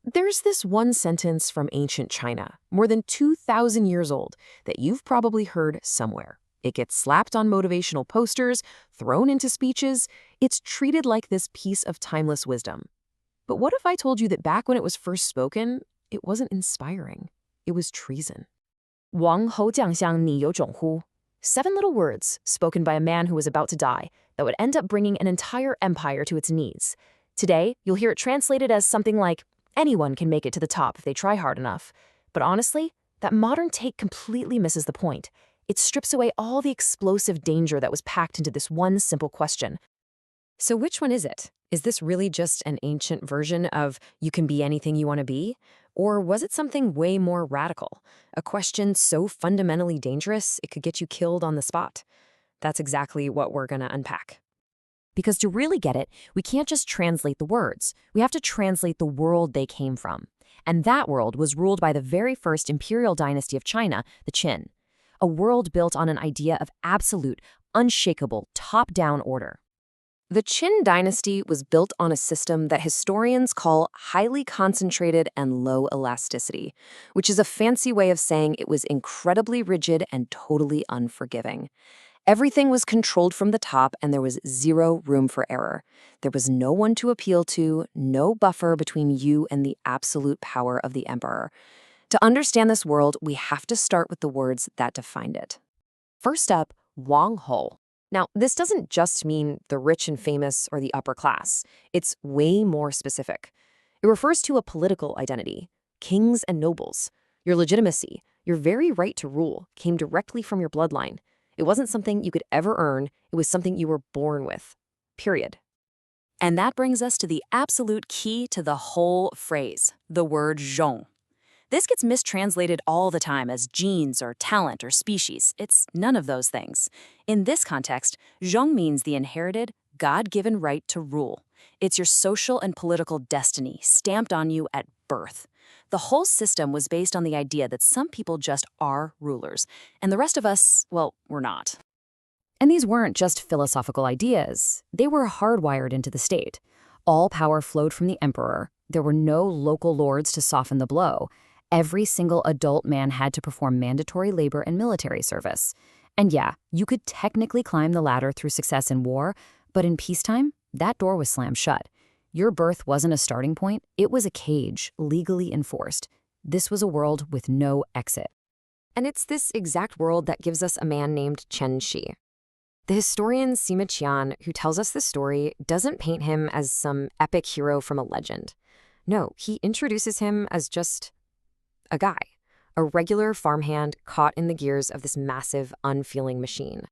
There's this one sentence from ancient China, more than 2,000 years old, that you've probably heard somewhere. It gets slapped on motivational posters, thrown into speeches. It's treated like this piece of timeless wisdom. But what if I told you that back when it was first spoken, it wasn't inspiring? It was treason. Wang hou jiang ni you zhong hu. 7 little words spoken by a man who was about to die that would end up bringing an entire empire to its knees. Today, you'll hear it translated as something like, anyone can make it to the top if they try hard enough. But honestly, that modern take completely misses the point. It strips away all the explosive danger that was packed into this one simple question. So which one is it? Is this really just an ancient version of you can be anything you want to be? Or was it something way more radical? A question so fundamentally dangerous it could get you killed on the spot? That's exactly what we're going to unpack. Because to really get it, we can't just translate the words. We have to translate the world they came from. And that world was ruled by the very first imperial dynasty of China, the Qin. A world built on an idea of absolute, unshakable, top-down order. The Qin Dynasty was built on a system that historians call highly concentrated and low elasticity, which is a fancy way of saying it was incredibly rigid and totally unforgiving. Everything was controlled from the top, and there was zero room for error. There was no one to appeal to, no buffer between you and the absolute power of the emperor. To understand this world, we have to start with the words that defined it. First up, Wang Ho. Now, this doesn't just mean the rich and famous or the upper class. It's way more specific. It refers to a political identity, kings and nobles. Your legitimacy, your very right to rule, came directly from your bloodline. It wasn't something you could ever earn. It was something you were born with. Period. And that brings us to the absolute key to the whole phrase, the word Zhong. This gets mistranslated all the time as genes or talent or species. It's none of those things. In this context, Zhong means the inherited, God-given right to rule. It's your social and political destiny stamped on you at birth. The whole system was based on the idea that some people just are rulers, and the rest of us, well, we're not. And these weren't just philosophical ideas. They were hardwired into the state. All power flowed from the emperor. There were no local lords to soften the blow. Every single adult man had to perform mandatory labor and military service. And yeah, you could technically climb the ladder through success in war, but in peacetime, that door was slammed shut. Your birth wasn't a starting point, it was a cage, legally enforced. This was a world with no exit. And it's this exact world that gives us a man named Chen Sheng. The historian Sima Qian, who tells us this story, doesn't paint him as some epic hero from a legend. No, he introduces him as just a guy, a regular farmhand caught in the gears of this massive, unfeeling machine.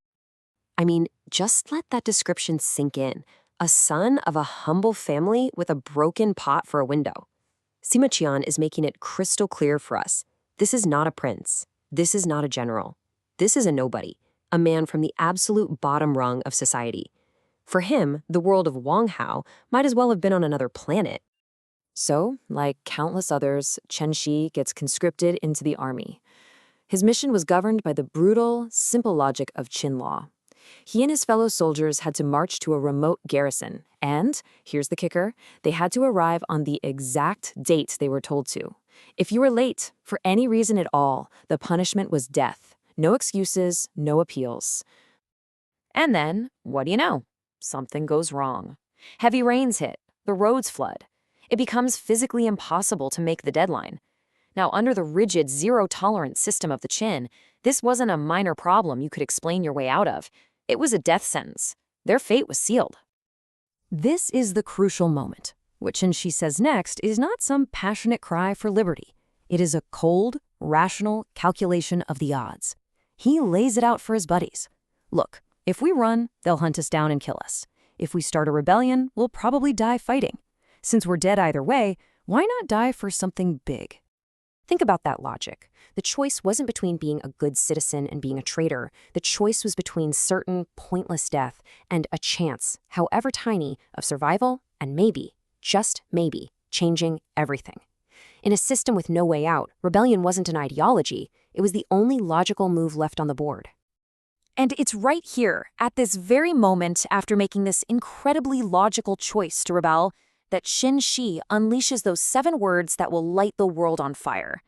I mean, just let that description sink in. A son of a humble family with a broken pot for a window. Sima Qian is making it crystal clear for us. This is not a prince. This is not a general. This is a nobody, a man from the absolute bottom rung of society. For him, the world of Wang Hao might as well have been on another planet. So, like countless others, Chen Sheng gets conscripted into the army. His mission was governed by the brutal, simple logic of Qin law. He and his fellow soldiers had to march to a remote garrison, and, here's the kicker, they had to arrive on the exact date they were told to. If you were late, for any reason at all, the punishment was death. No excuses, no appeals. And then, what do you know? Something goes wrong. Heavy rains hit, the roads flood. It becomes physically impossible to make the deadline. Now, under the rigid, zero-tolerance system of the Qin, this wasn't a minor problem you could explain your way out of. It was a death sentence. Their fate was sealed. This is the crucial moment. What Chen Sheng says next is not some passionate cry for liberty. It is a cold, rational calculation of the odds. He lays it out for his buddies. Look, if we run, they'll hunt us down and kill us. If we start a rebellion, we'll probably die fighting. Since we're dead either way, why not die for something big? Think about that logic. The choice wasn't between being a good citizen and being a traitor. The choice was between certain, pointless death and a chance, however tiny, of survival and maybe, just maybe, changing everything. In a system with no way out, rebellion wasn't an ideology. It was the only logical move left on the board. And it's right here, at this very moment after making this incredibly logical choice to rebel, that Qin Shi unleashes those 7 words that will light the world on fire.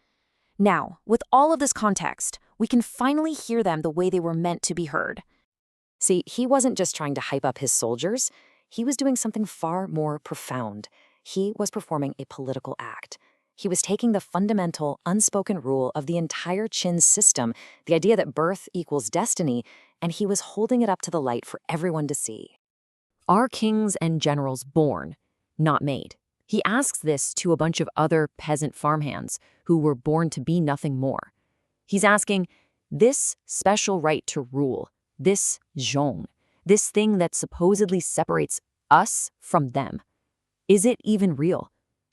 Now, with all of this context, we can finally hear them the way they were meant to be heard. See, he wasn't just trying to hype up his soldiers. He was doing something far more profound. He was performing a political act. He was taking the fundamental, unspoken rule of the entire Qin system, the idea that birth equals destiny, and he was holding it up to the light for everyone to see. Are kings and generals born, not made? He asks this to a bunch of other peasant farmhands who were born to be nothing more. He's asking, this special right to rule, this Zhong, this thing that supposedly separates us from them, is it even real?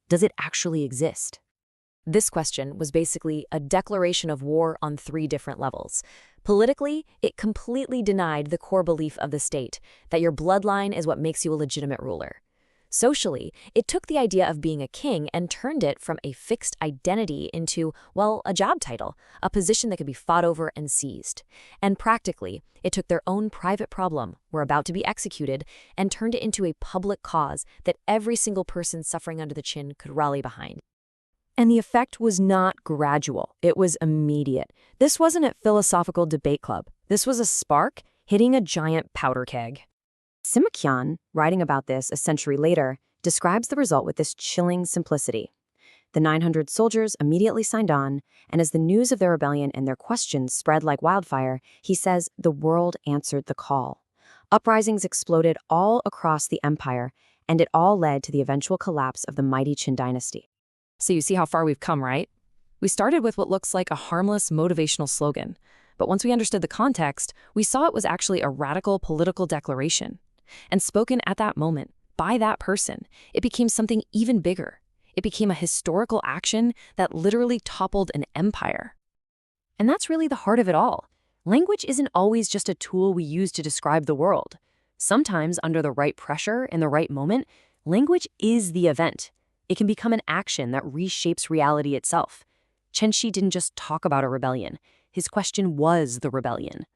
Does it actually exist? This question was basically a declaration of war on 3 different levels. Politically, it completely denied the core belief of the state, that your bloodline is what makes you a legitimate ruler. Socially, it took the idea of being a king and turned it from a fixed identity into, well, a job title, a position that could be fought over and seized. And practically, it took their own private problem, were about to be executed, and turned it into a public cause that every single person suffering under the Qin could rally behind. And the effect was not gradual, it was immediate. This wasn't a philosophical debate club. This was a spark hitting a giant powder keg. Sima Qian, writing about this a century later, describes the result with this chilling simplicity. The 900 soldiers immediately signed on, and as the news of their rebellion and their questions spread like wildfire, he says the world answered the call. Uprisings exploded all across the empire, and it all led to the eventual collapse of the mighty Qin Dynasty. So you see how far we've come, right? We started with what looks like a harmless motivational slogan, but once we understood the context, we saw it was actually a radical political declaration. And spoken at that moment, by that person, it became something even bigger. It became a historical action that literally toppled an empire. And that's really the heart of it all. Language isn't always just a tool we use to describe the world. Sometimes, under the right pressure in the right moment, language is the event. It can become an action that reshapes reality itself. Chen Shi didn't just talk about a rebellion. His question was the rebellion.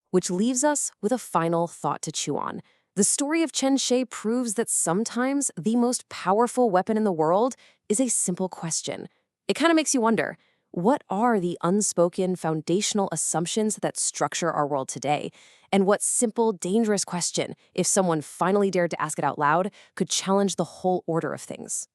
Which leaves us with a final thought to chew on. The story of Chen Sheng proves that sometimes the most powerful weapon in the world is a simple question. It kind of makes you wonder, what are the unspoken foundational assumptions that structure our world today? And what simple, dangerous question, if someone finally dared to ask it out loud, could challenge the whole order of things?